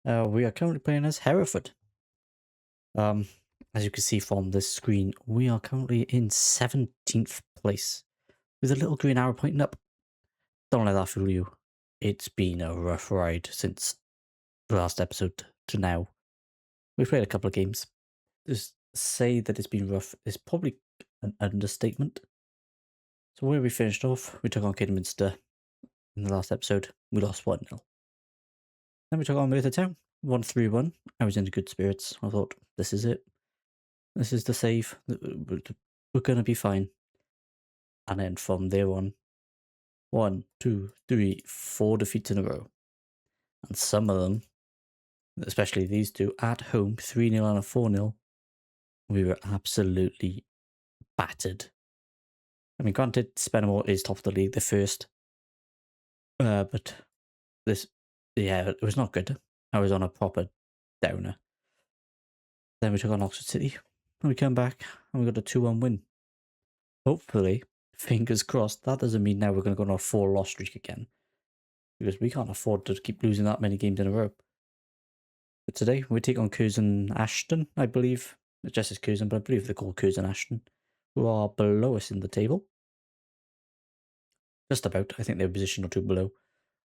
We are currently playing as Hereford. Um, as you can see from this screen, we are currently in 17th place with a little green arrow pointing up. Don't let that fool you. It's been a rough ride since the last episode to now. We've played a couple of games. Just say that it's been rough is probably an understatement. So where we finished off, we took on Kidderminster in the last episode. We lost 1-0. Then we took on Merthyr Town, 1-3-1. I was in good spirits. I thought, this is it. This is the save. We're going to be fine. And then from there on, 1, 2, 3, 4 defeats in a row. And some of them, especially these two, at home, 3-0 and a 4-0, we were absolutely battered. I mean, granted, Spenamore is top of the league, the first. But this, yeah, it was not good. I was on a proper downer. Then we took on Oxford City. And we come back and we got a 2-1 win. Hopefully, fingers crossed, that doesn't mean now we're going to go on a 4-loss streak again. Because we can't afford to keep losing that many games in a row. But today, we take on Curzon Ashton, I believe. It just says Curzon, but I believe they're called Curzon Ashton, who are below us in the table. Just about. I think they're a position or two below.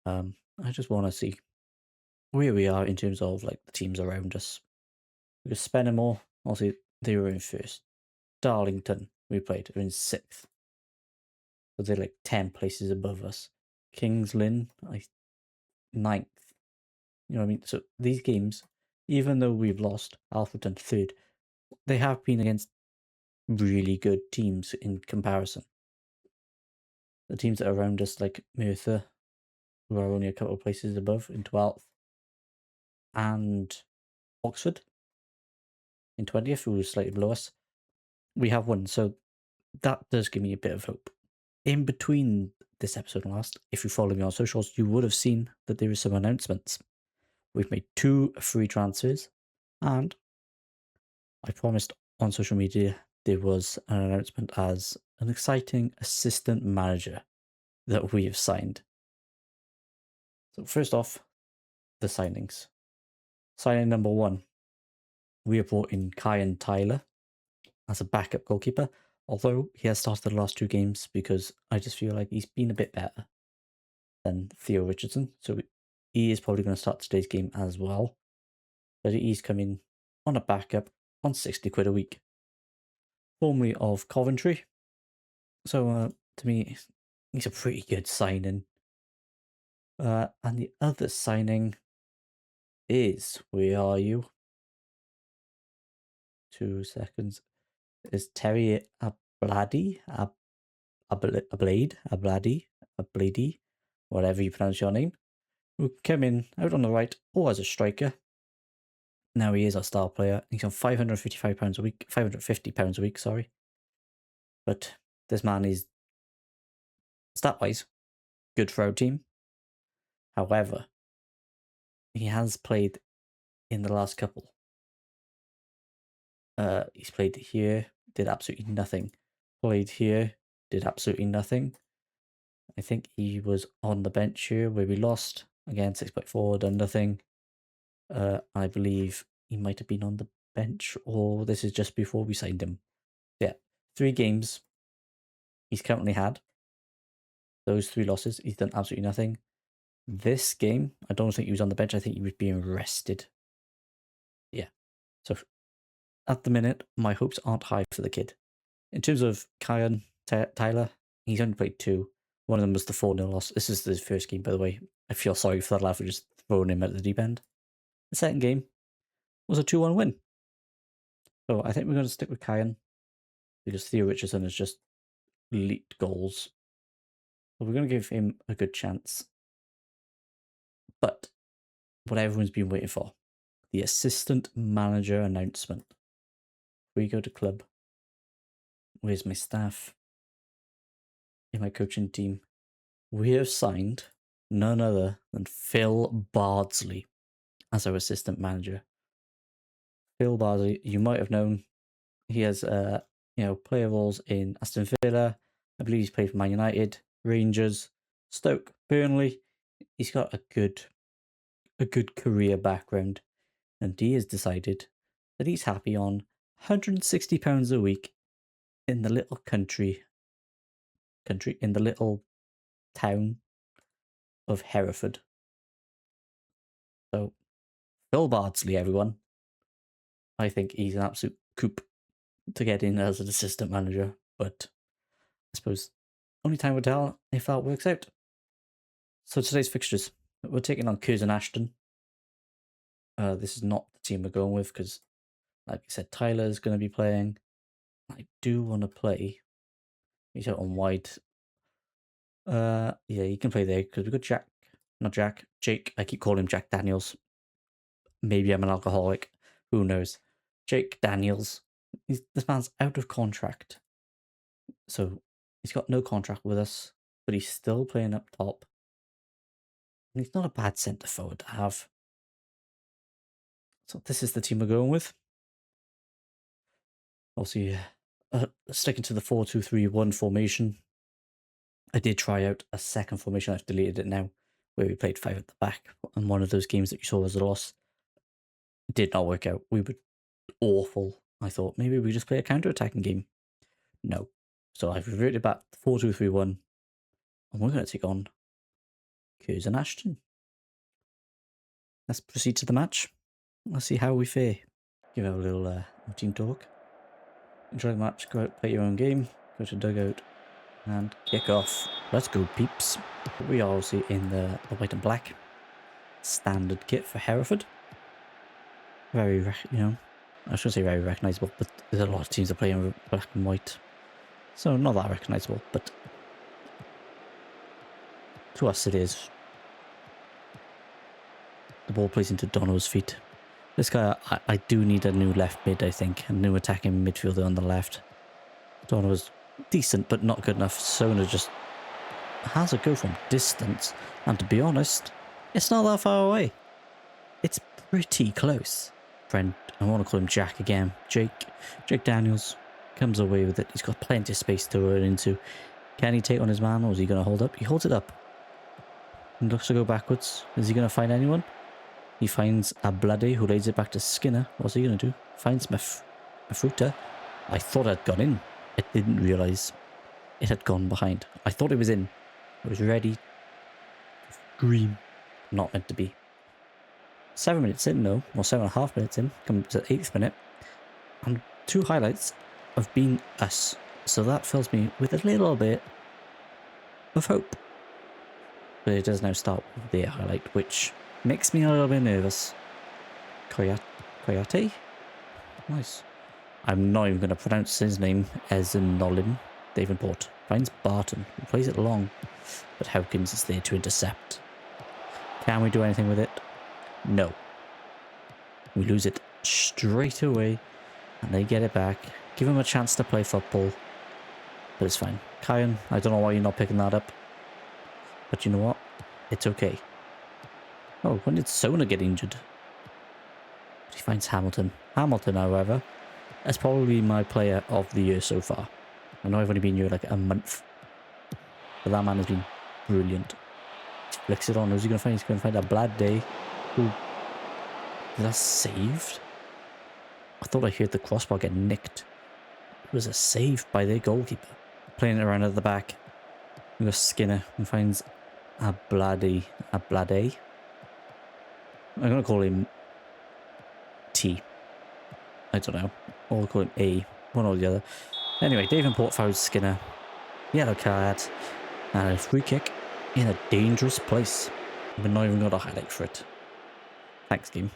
I just want to see where we are in terms of like the teams around us. Because Spenamore, obviously, they were in first. Darlington, we played, are in 6th. So they're like 10 places above us. Kings Lynn, 9th. You know what I mean? So these games, even though we've lost Alfreton 3rd, they have been against really good teams in comparison. The teams that are around us, like Merthyr, who are only a couple of places above in 12th, and Oxford in 20th, who is slightly below us, we have won. So that does give me a bit of hope. In between this episode and last, if you follow me on socials, you would have seen that there is some announcements. We've made 2 free transfers, and I promised on social media there was an announcement as an exciting assistant manager that we have signed. So first off, the signings. Signing number 1, we have brought in Kyan Tyler as a backup goalkeeper, although he has started the last 2 games because I just feel like he's been a bit better than Theo Richardson. So he is probably going to start today's game as well. But he's coming on a backup on 60 quid a week. Formerly of Coventry. So to me, he's a pretty good signing. And the other signing is, where are you? 2 seconds. Is Terry Ablady? Ablady, whatever you pronounce your name, who came in out on the right or as a striker. Now he is our star player. He's on £555 a week, £550 a week, sorry. But this man is, stat-wise, good for our team. However, he has played in the last couple. He's played here, did absolutely nothing. Played here, did absolutely nothing. I think he was on the bench here where we lost. Again, 6.4, done nothing. I believe he might have been on the bench, or this is just before we signed him. Yeah, 3 games he's currently had. Those 3 losses, he's done absolutely nothing. This game, I don't think he was on the bench. I think he was being rested. Yeah. So at the minute, my hopes aren't high for the kid. In terms of Kyan Tyler, he's only played 2. One of them was the 4-0 loss. This is his first game, by the way. I feel sorry for that lad for just throwing him at the deep end. The second game was a 2-1 win. So I think we're going to stick with Kyan because Theo Richardson has just leaked goals. So we're going to give him a good chance. But what everyone's been waiting for, the assistant manager announcement. We go to club. Where's my staff? In my coaching team. We have signed none other than Phil Bardsley as our assistant manager. Phil Bardsley, you might have known, he has player roles in Aston Villa. I believe he's played for Man United, Rangers, Stoke, Burnley. He's got a good a good career background, and he has decided that he's happy on £160 a week in the little in the little town of Hereford. So, Phil Bardsley, everyone. I think he's an absolute coup to get in as an assistant manager, but I suppose only time will tell if that works out. So today's fixtures, we're taking on Curzon Ashton. This is not the team we're going with because, like I said, Tyler's going to be playing. I do want to play. He's out on wide. Yeah, he can play there because we've got Jake. I keep calling him Jack Daniels. Maybe I'm an alcoholic. Who knows? Jake Daniels. This man's out of contract. So he's got no contract with us, but he's still playing up top. And he's not a bad centre forward to have. So this is the team we're going with. Also, sticking to the 4-2-3-1 formation. I did try out a second formation. I've deleted it now, where we played 5 at the back. And one of those games that you saw was a loss. It did not work out. We were awful. I thought maybe we just play a counter-attacking game. No. So I've reverted back to 4-2-3-1. And we're going to take on Curzon Ashton. Let's proceed to the match. Let's see how we fare. Give out a little team talk. Enjoy the match. Go out, play your own game. Go to dugout and kick off. Let's go, peeps. We are obviously in the white and black standard kit for Hereford. Very, I shouldn't say very recognisable, but there's a lot of teams that play in black and white. So not that recognisable, but to us it is. The ball plays into Dono's feet. This guy, I do need a new left mid, I think. A new attacking midfielder on the left. Dono's decent, but not good enough. Sona just has a go from distance. And to be honest, it's not that far away. It's pretty close. Friend, I want to call him Jack again. Jake Daniels comes away with it. He's got plenty of space to run into. Can he take on his man, or is he going to hold up? He holds it up. He looks to go backwards. Is he going to find anyone? He finds a Bloody who lays it back to Skinner. What's he going to do? Finds Mafruta. I thought I'd gone in. I didn't realise it had gone behind. I thought it was in. I was ready. Green. Not meant to be. 7 minutes in though, or 7.5 minutes in, coming to the 8th minute. And 2 highlights have been us. So that fills me with a little bit of hope. But it does now start with their highlight, which makes me a little bit nervous. Koyate? Nice. I'm not even going to pronounce his name as in Nolan. Davenport finds Barton, who plays it long, but Hawkins is there to intercept. Can we do anything with it? No. We lose it straight away, and they get it back. Give him a chance to play football, but it's fine. Kyan, I don't know why you're not picking that up, but you know what? It's okay. Oh, when did Sona get injured? He finds Hamilton. Hamilton, however, is probably my player of the year so far. I know I've only been here like a month, but that man has been brilliant. He flicks it on. Who's he going to find? He's going to find a Blad Day. Who? That's saved? I thought I heard the crossbar get nicked. It was a save by their goalkeeper. Playing it around at the back. We got Skinner, who finds a Blade. I'm going to call him T. I don't know. Or I'll call him A. One or the other. Anyway, Davenport fouls Skinner. Yellow card. And a free kick in a dangerous place. We've not even got a highlight for it. Thanks, game.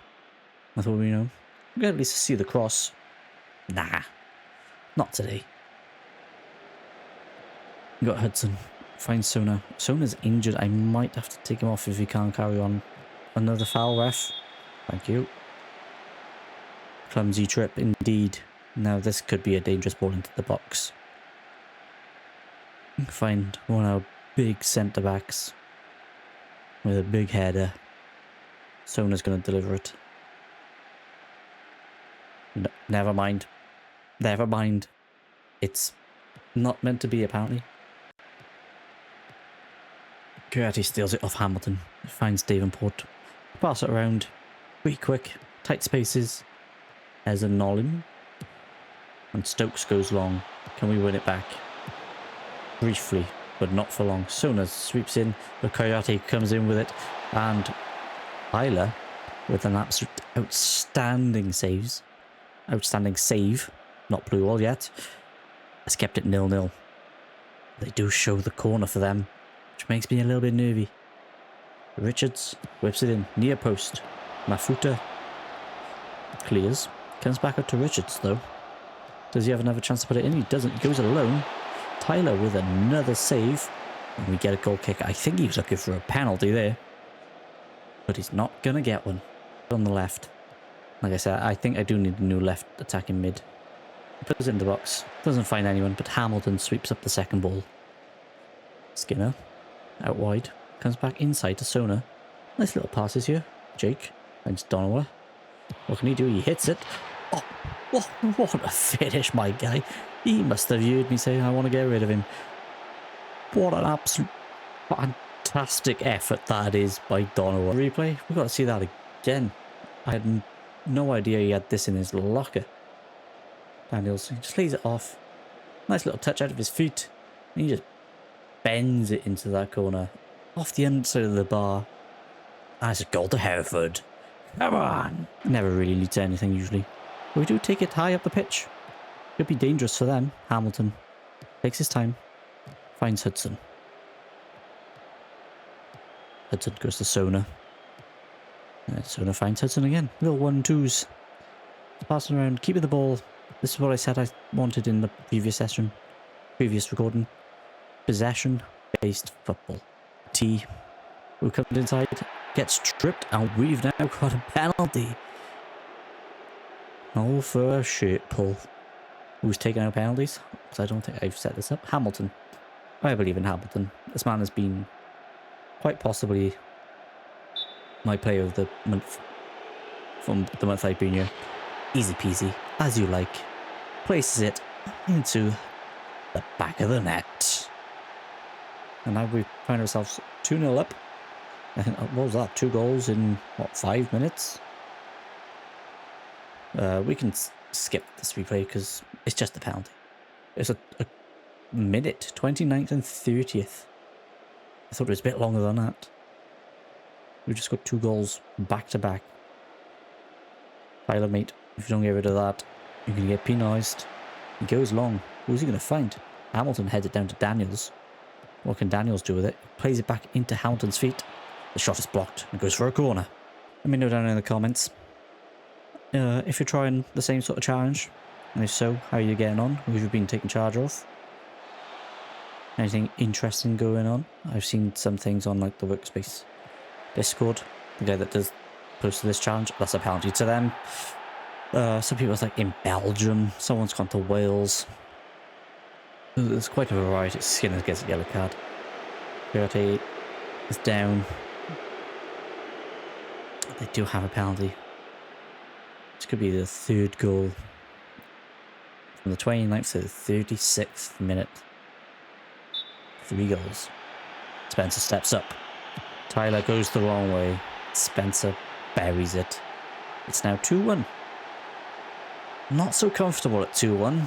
I thought we we got at least see the cross. Nah. Not today. We got Hudson. Finds Sona. Sona's injured. I might have to take him off if he can't carry on. Another foul, ref. Thank you. Clumsy trip indeed. Now this could be a dangerous ball into the box. Find one of our big centre backs with a big header. Sona's going to deliver it. No, never mind. Never mind. It's not meant to be, apparently. Kurati steals it off Hamilton. Finds Davenport. Pass it around. Pretty quick. Tight spaces. There's a Nolan. And Stokes goes long. Can we win it back? Briefly, but not for long. Sona sweeps in. The Coyote comes in with it. And Davala with an absolute outstanding save. Not blue wall yet. Has kept it 0-0. They do show the corner for them, which makes me a little bit nervy. Richards whips it in. Near post. Mafuta clears. Comes back up to Richards though. Does he have another chance to put it in? He doesn't. He goes alone. Tyler with another save. And we get a goal kick. I think he was looking for a penalty there. But he's not going to get one. On the left. Like I said, I think I do need a new left attacking mid. He puts it in the box. Doesn't find anyone, but Hamilton sweeps up the second ball. Skinner. Out wide. Comes back inside to Sona. Nice little passes here. Jake. Finds Davala. What can he do? He hits it. Oh, what a finish, my guy. He must have heard me saying I want to get rid of him. What an absolute fantastic effort that is by Davala. Replay. We've got to see that again. I had no idea he had this in his locker. Daniels, he just lays it off. Nice little touch out of his feet. And he just bends it into that corner. Off the inside of the bar. And it's a goal to Hereford. Come on. Never really leads to anything usually. But we do take it high up the pitch. Could be dangerous for them. Hamilton takes his time. Finds Hudson. Hudson goes to Sona. Sona finds Hudson again. Little 1-2s. Passing around, keeping the ball. This is what I said I wanted in the previous recording. Possession-based football. T, who comes inside, gets tripped, and we've now got a penalty. Oh, for a shirt pull. Who's taking out penalties? Because I don't think I've set this up. Hamilton. I believe in Hamilton. This man has been quite possibly my player of the month from the month I've been here. Easy peasy, as you like. Places it into the back of the net. And now we find ourselves 2-0 up. I think, what was that? 2 goals in, what, 5 minutes? We can skip this replay because it's just a penalty. It's a minute, 29th and 30th. I thought it was a bit longer than that. We just got 2 goals back to back. Tyler, mate, if you don't get rid of that, you're going to get penalised. He goes long. Who's he going to find? Hamilton heads it down to Daniels. What can Daniels do with it? Plays it back into Hamilton's feet. The shot is blocked and goes for a corner. Let me know down in the comments if you're trying the same sort of challenge, and if so, how you're getting on, who you've been taking charge of. Anything interesting going on? I've seen some things on like the Workspace Discord. The guy that does post this challenge, that's a penalty to them. Some people's like in Belgium, someone's gone to Wales. There's quite a variety. Skinner gets a yellow card. 38 is down. They do have a penalty. This could be the 3rd goal. From the 29th to the 36th minute. 3 goals. Spencer steps up. Tyler goes the wrong way. Spencer buries it. It's now 2-1. Not so comfortable at 2-1.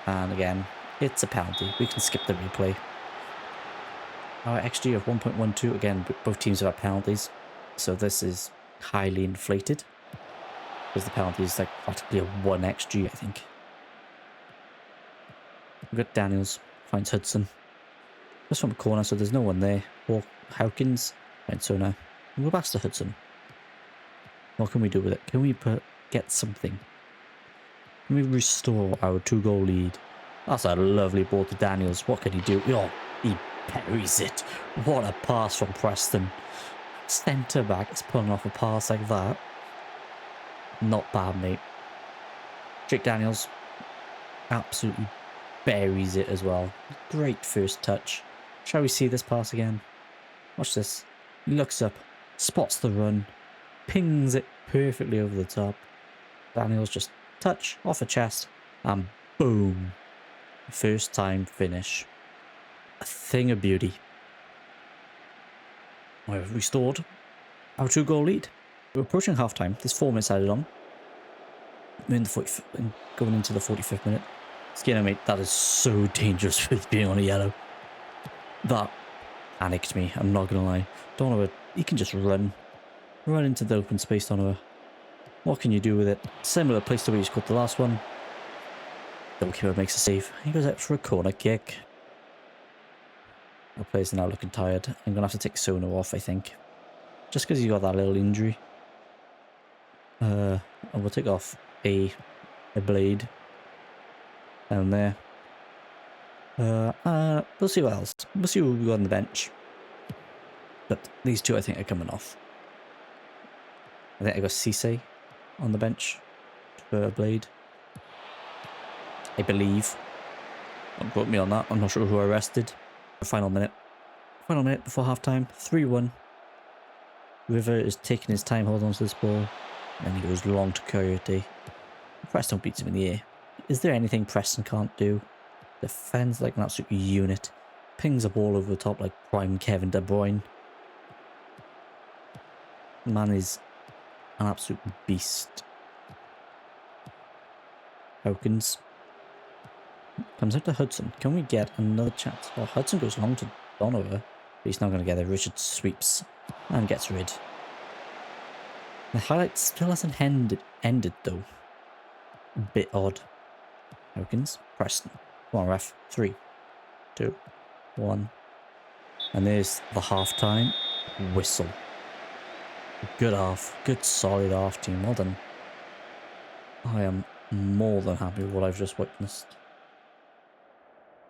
And again, it's a penalty. We can skip the replay. Our XG of 1.12. Again, both teams have had penalties. So this is highly inflated. Because the penalty is like practically a 1 XG, I think. We've got Daniels. Finds Hudson. Just from a corner, so there's no one there. Or Hawkins. Finds Sona. And we're back to Hudson. What can we do with it? Can we get something? Can we restore our 2-goal lead? That's a lovely ball to Daniels. What can he do? Oh, he buries it. What a pass from Preston. Centre back is pulling off a pass like that. Not bad, mate. Jake Daniels absolutely buries it as well. Great first touch. Shall we see this pass again? Watch this. He looks up, spots the run, pings it perfectly over the top. Daniels just touch off a chest and boom. First time finish. A thing of beauty. We've restored our 2-goal lead. We're approaching half-time. There's 4 minutes added on. We're in the going into the 45th minute. Skinner, mate, that is so dangerous with being on a yellow. That panicked me, I'm not going to lie. Donovan, he can just run into the open space, Donovan. What can you do with it? Similar place to where he scored the last one. Goalkeeper makes a save. He goes out for a corner kick. Our players are now looking tired. I'm going to have to take Sono off, I think. Just because he's got that little injury. And we'll take off a blade down there. We'll see what else. We'll see who we got on the bench. But these two I think are coming off. I think I got Cisse on the bench for a blade. I believe. Don't quote me on that. I'm not sure who I arrested. The final minute. Final minute before half time. 3-1. River is taking his time holding on to this ball. And he goes long to Coyote. Preston beats him in the air. Is there anything Preston can't do? Defends like an absolute unit. Pings a ball over the top like prime Kevin De Bruyne. Man is an absolute beast. Hawkins comes out to Hudson. Can we get another chance? Oh, Hudson goes long to Donovan. But he's not going to get it. Richard sweeps and gets rid. The highlight still hasn't ended though. A bit odd. Hawkins, Preston. Come on, ref. 3, 2, 1. And there's the half-time whistle. Good half. Good solid half team. Well done. I am more than happy with what I've just witnessed.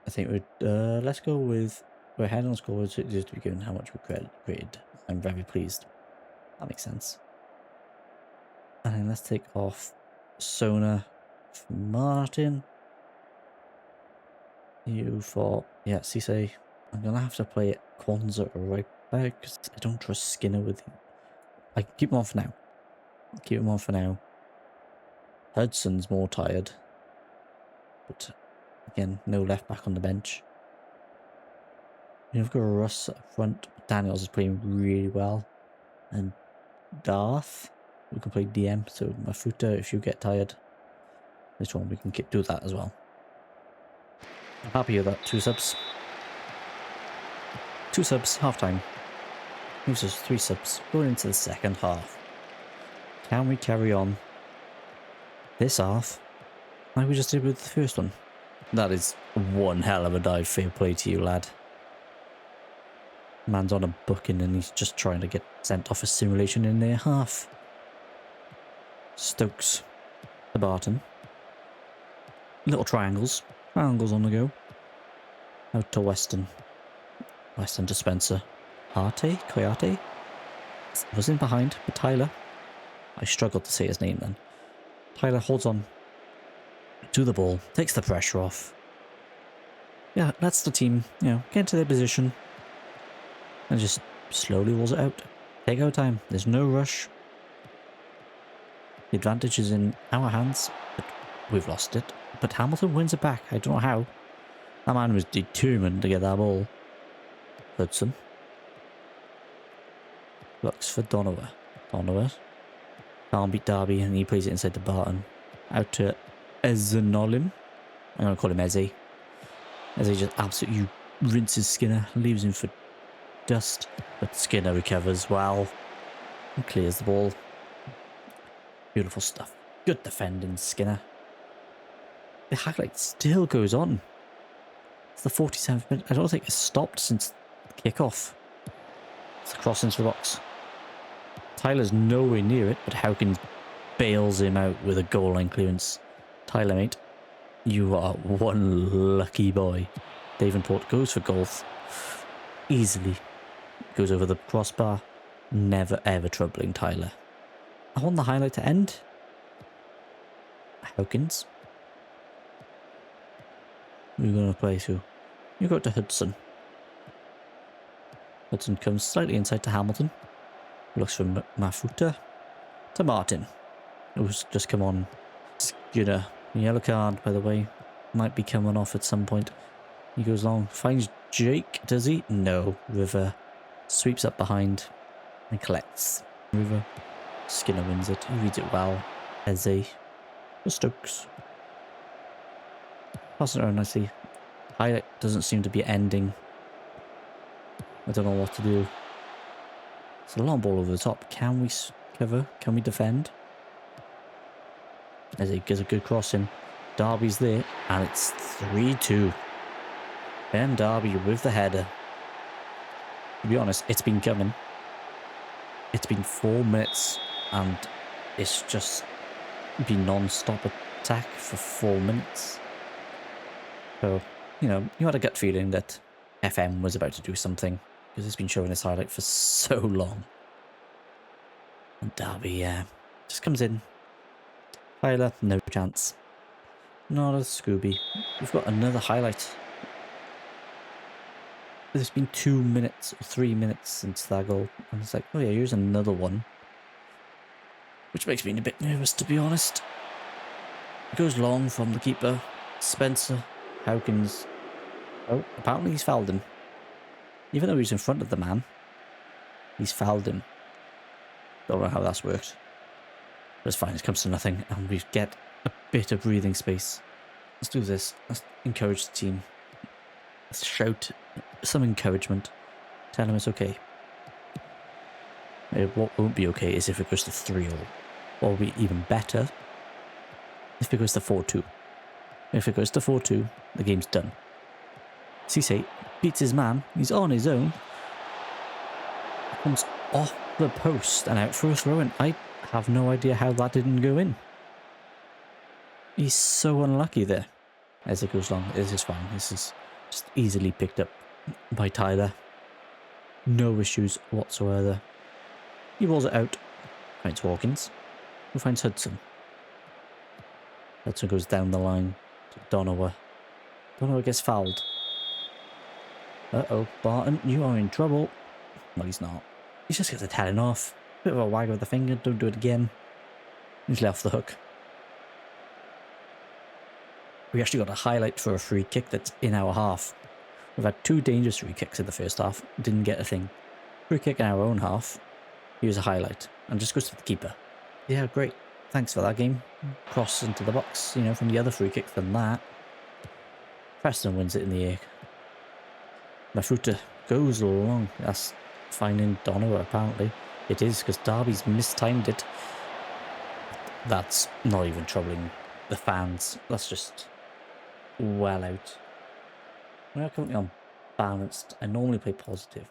I think we'd let's go with we're ahead on scores just to be given how much we created. I'm very pleased. That makes sense. And then let's take off Sona for Martin. You for Cisse. I'm gonna have to play Kwanzaa right back because I don't trust Skinner with him. I can keep him on for now. I'll keep him on for now. Hudson's more tired. But again, no left back on the bench. You've got Russ up front. Daniels is playing really well. And Darth, we can play DM. So Mafuta, if you get tired, this one we can do that as well. I'm happy with that. 2 subs. 2 subs, half time. Moves us 3 subs. Going into the second half. Can we carry on this half like we just did with the first one? That is one hell of a dive. Fair play to you, lad. Man's on a booking and he's just trying to get sent off a simulation in their half. Stokes to Barton. Little triangles. Triangles on the go. Out to Weston. Weston to Spencer. Coyote? Was in behind, but Tyler. I struggled to say his name then. Tyler holds on to the ball. Takes the pressure off. Yeah, that's the team. Get into their position. And just slowly rolls it out. Take our time. There's no rush. The advantage is in our hands. But we've lost it. But Hamilton wins it back. I don't know how. That man was determined to get that ball. Hudson. Looks for Donovan. Can't beat Derby and he plays it inside to Barton. Out to Ezenolim. I'm going to call him Eze. Eze just absolutely rinses Skinner. Leaves him for dust. But Skinner recovers well. And clears the ball. Beautiful stuff. Good defending, Skinner. The highlight still goes on. It's the 47th minute. I don't think it's stopped since the kickoff. It's the cross into the box. Tyler's nowhere near it, but Hawkins bails him out with a goal line clearance. Tyler, mate, you are one lucky boy. Davenport goes for goal. Easily. Goes over the crossbar. Never ever troubling Tyler. I want the highlight to end. Hawkins. We're going to play through. You go to Hudson. Hudson comes slightly inside to Hamilton. Looks for Mafuta. To Martin. Who's just come on. Skinner. Yellow card, by the way. Might be coming off at some point. He goes long. Finds Jake. Does he? No. River. Sweeps up behind and collects. Mover. Skinner wins it. He reads it well. Eze. For Stokes. Pass it around nicely. Highlight doesn't seem to be ending. I don't know what to do. It's a long ball over the top. Can we cover? Can we defend? Eze gives a good cross in. Derby's there. And it's 3-2. Ben Derby with the header. To be honest, it's been coming. It's been 4 minutes and it's just been non-stop attack for 4 minutes. So, you know, you had a gut feeling that FM was about to do something because it's been showing this highlight for so long. And Derby, just comes in. Tyler, no chance. Not a Scooby. We've got another highlight. There's been 2 minutes or 3 minutes since that goal. And it's like, oh yeah, here's another one. Which makes me a bit nervous, to be honest. It goes long from the keeper. Spencer Hawkins. Oh, apparently he's fouled him. Even though he's in front of the man, he's fouled him. Don't know how that's worked. But it's fine, it comes to nothing. And we get a bit of breathing space. Let's do this. Let's encourage the team. Let's shout some encouragement. Tell them it's okay. What won't be okay is if it goes to 3-0. What will be even better if it goes to 4-2. If it goes to 4-2, the game's done. Cisse beats his man. He's on his own. Comes off the post and out for a throw in. I have no idea how that didn't go in. He's so unlucky there. As it goes long, this is fine. This is just easily picked up by Tyler. No issues whatsoever. He rolls it out. Finds Hawkins. Who finds Hudson. Hudson goes down the line to Donowa. Donowa gets fouled. Uh-oh, Barton, you are in trouble. Well, he's not. He's just got the telling off. Bit of a wag of the finger, don't do it again. He's left the hook. We actually got a highlight for a free kick that's in our half. We've had 2 dangerous free kicks in the first half. Didn't get a thing. Free kick in our own half. Here's a highlight. And just goes to the keeper. Yeah, great. Thanks for that game. Cross into the box, you know, from the other free kick than that. Preston wins it in the air. Mafuta goes along. That's finding Donowa, apparently. It is, because Derby's mistimed it. That's not even troubling the fans. That's just well out. We are currently on balanced. I normally play positive,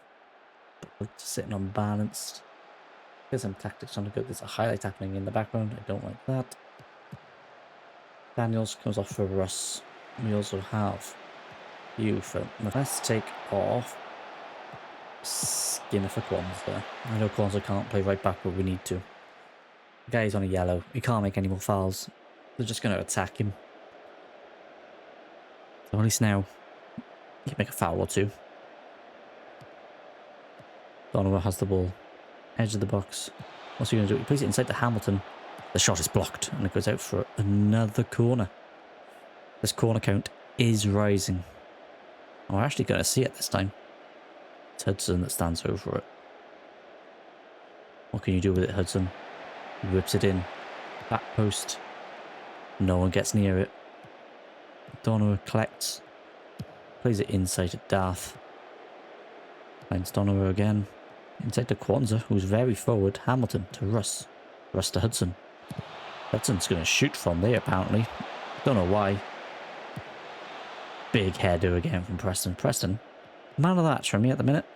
but we're just sitting on balanced. There's some tactics on the go. There's a highlight happening in the background. I don't like that. Daniels comes off for Russ. We also have you for... Let's take off Skinner for Kwanzaa. I know Kwanzaa can't play right back, but we need to. The guy's on a yellow. He can't make any more fouls. They're just going to attack him. So at least now he can make a foul or two. Donovan has the ball. Edge of the box. What's he going to do? He plays it inside to Hamilton. The shot is blocked and it goes out for another corner. This corner count is rising. We're actually going to see it this time. It's Hudson that stands over it. What can you do with it, Hudson? He whips it in. Back post. No one gets near it. Donowa collects. Plays it inside to Darth. Finds Donowa again. Inside to Kwanzaa, who's very forward. Hamilton to Russ. Russ to Hudson. Hudson's going to shoot from there, apparently. Don't know why. Big header again from Preston. Preston, man of the match for me at the minute.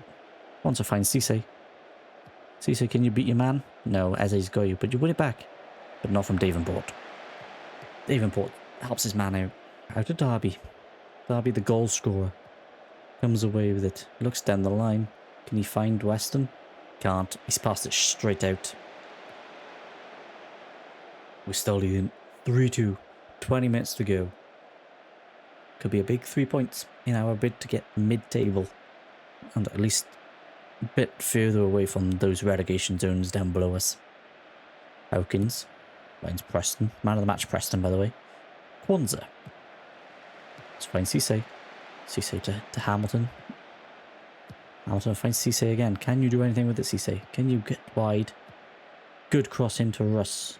Kwanzaa finds Cisse. Cisse, can you beat your man? No, Eze's got you, but you win it back. But not from Davenport. Davenport helps his man out. Out to Derby. Derby, the goal scorer. Comes away with it. Looks down the line. Can he find Weston? Can't. He's passed it straight out. We're still leading 3-2. 20 minutes to go. Could be a big 3 points in our bid to get mid-table. And at least a bit further away from those relegation zones down below us. Hawkins finds Preston. Man of the match Preston, by the way. Kwanzaa. Let's find Cisse. Cisse to Hamilton. Hamilton finds Cisse again. Can you do anything with it, Cisse? Can you get wide? Good cross into Russ.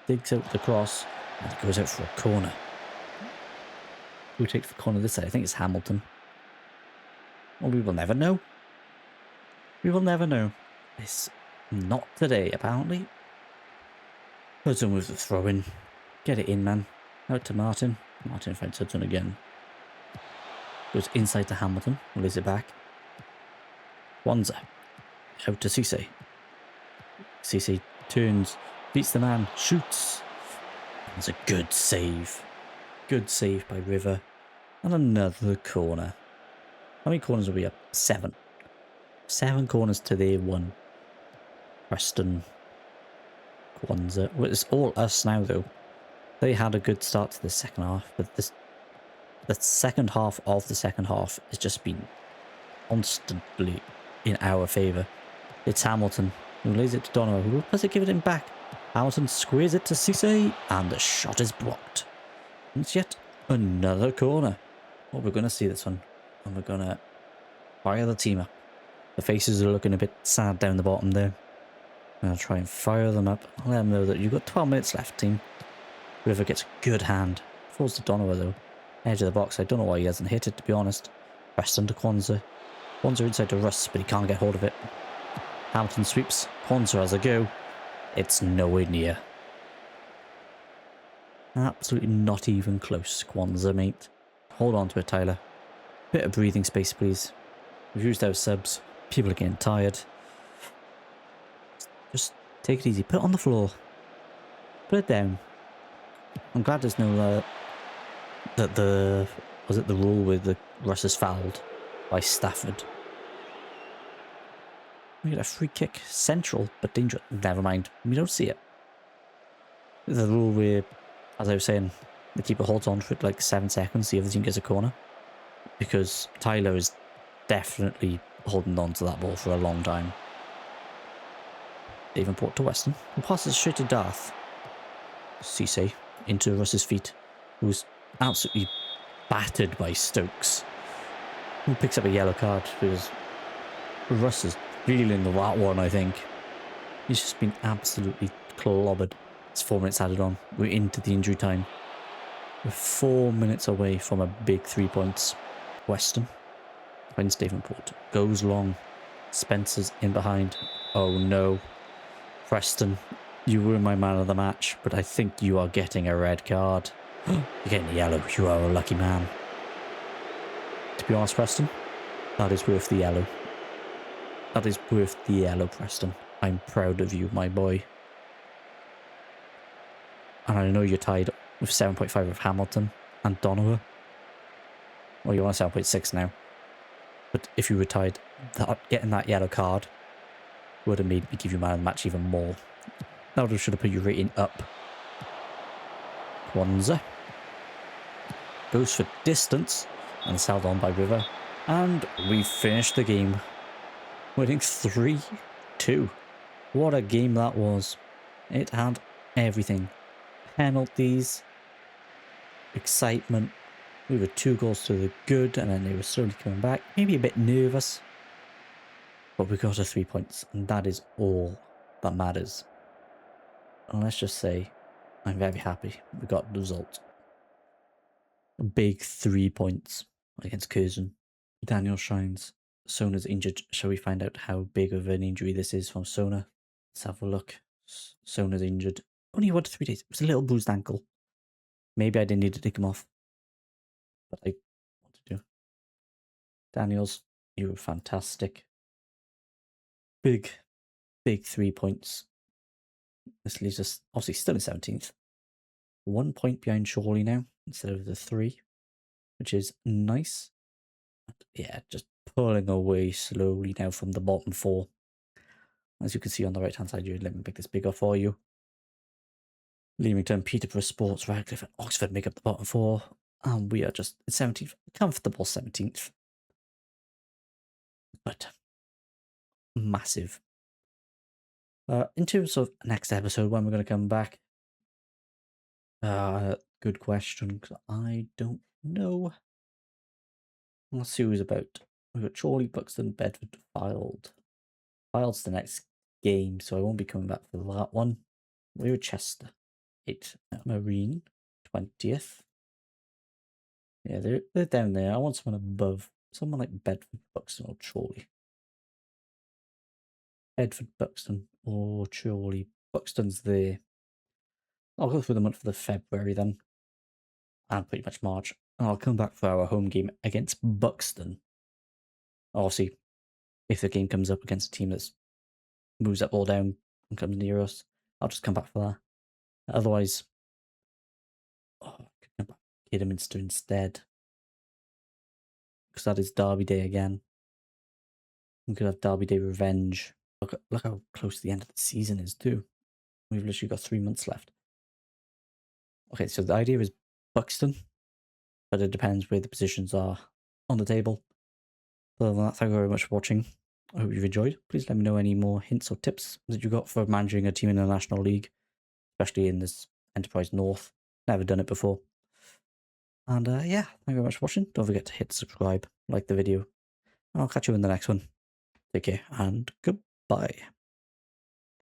Digs out the cross and it goes out for a corner. Who takes the corner this side? I think it's Hamilton. Well, we will never know. We will never know. It's not today, apparently. Hudson with the throw in. Get it in, man. Out to Martin. Martin finds Hudson again. Goes inside to Hamilton. Lays it back. Wanza. Out to Cisse. Cisse turns. Beats the man. Shoots. That's a good save. Good save by River. And another corner. How many corners are we up? 7. 7 corners to their 1. Preston. Kwanzaa. Well, it's all us now, though. They had a good start to the second half, but the second half of the second half has just been constantly in our favour. It's Hamilton who lays it to Donovan, who does it give it him back. Hamilton squares it to Cisse, and the shot is blocked. And it's yet another corner. Well, we're going to see this one, and we're going to fire the team up. The faces are looking a bit sad down the bottom there. I'm going to try and fire them up. Let them know that you've got 12 minutes left, team. River gets a good hand. Falls to Donovan, though. Edge of the box. I don't know why he hasn't hit it, to be honest. Preston to Kwanzaa. Kwanzaa inside to Russ, but he can't get hold of it. Hamilton sweeps. Kwanzaa has a go. It's nowhere near. Absolutely not even close, Kwanzaa, mate. Hold on to it, Tyler. Bit of breathing space, please. We've used our subs. People are getting tired. Just take it easy. Put it on the floor. Put it down. I'm glad there's no was it the rule with the Russ is fouled by Stafford. We get a free kick, central but dangerous. Never mind, we don't see it. The rule where, as I was saying, the keeper holds on for it like 7 seconds. The other team gets a corner because Tyler is definitely holding on to that ball for a long time. Davenport to Weston, who passes straight to Darth. Cisse into Russ's feet, who's absolutely battered by Stokes, who picks up a yellow card because Russ is feeling the that one, I think. He's just been absolutely clobbered. It's 4 minutes added on. We're into the injury time. We're 4 minutes away from a big 3 points. Weston finds Davenport. Goes long. Spencer's in behind. Oh no. Preston, you were my man of the match, but I think you are getting a red card. You're getting a yellow. You are a lucky man. To be honest, Preston, that is worth the yellow. That is worth the yellow, Preston. I'm proud of you, my boy. And I know you're tied with 7.5 with Hamilton and Donovan. Well, you're on 7.6 now. But if you were tied, getting that yellow card would have made me give you man of the match even more. That should have put your rating up. Kwanzaa goes for distance and is held on by River. And we finished the game, winning 3-2. What a game that was. It had everything. Penalties, excitement. We were 2 goals to the good, and then they were slowly coming back. Maybe a bit nervous, but we got 3 points, and that is all that matters. And let's just say, I'm very happy we got the result. A big 3 points against Curzon. Daniel shines. Sona's injured. Shall we find out how big of an injury this is from Sona? Let's have a look. Sona's injured. Only 1 to 3 days. It was a little bruised ankle. Maybe I didn't need to take him off, but I want to do. Daniels, you were fantastic. Big 3 points. This leaves us obviously still in 17th. 1 point behind Chorley now instead of the 3, which is nice. Yeah, just pulling away slowly now from the bottom 4. As you can see on the right hand side here, let me make this bigger for you. Leamington, Peterborough Sports, Radcliffe and Oxford make up the bottom 4. And we are just 17th, comfortable 17th. But massive. In terms of next episode, when we're going to come back, good question, because I don't know. Let's see who's about. We've got Chorley, Buxton, Bedford, Fylde. Fylde's the next game, so I won't be coming back for that one. We're at Chester. 8. Marine, 20th. Yeah, they're down there. I want someone above. Someone like Bedford, Buxton, or Chorley. Bedford, Buxton, or Chorley. Buxton's there. I'll go through the month for the February then. And pretty much March. And I'll come back for our home game against Buxton. Obviously, if the game comes up against a team that moves that ball down and comes near us, I'll just come back for that. Otherwise, I could come back to Kidderminster instead. Because that is Derby Day again. We could have Derby Day revenge. Look how close the end of the season is too. We've literally got 3 months left. Okay, so the idea is Buxton, but it depends where the positions are on the table. Other than that, thank you very much for watching. I hope you've enjoyed. Please let me know any more hints or tips that you got for managing a team in the National League, especially in this Enterprise North. Never done it before. And yeah, thank you very much for watching. Don't forget to hit subscribe, like the video. I'll catch you in the next one. Take care and goodbye.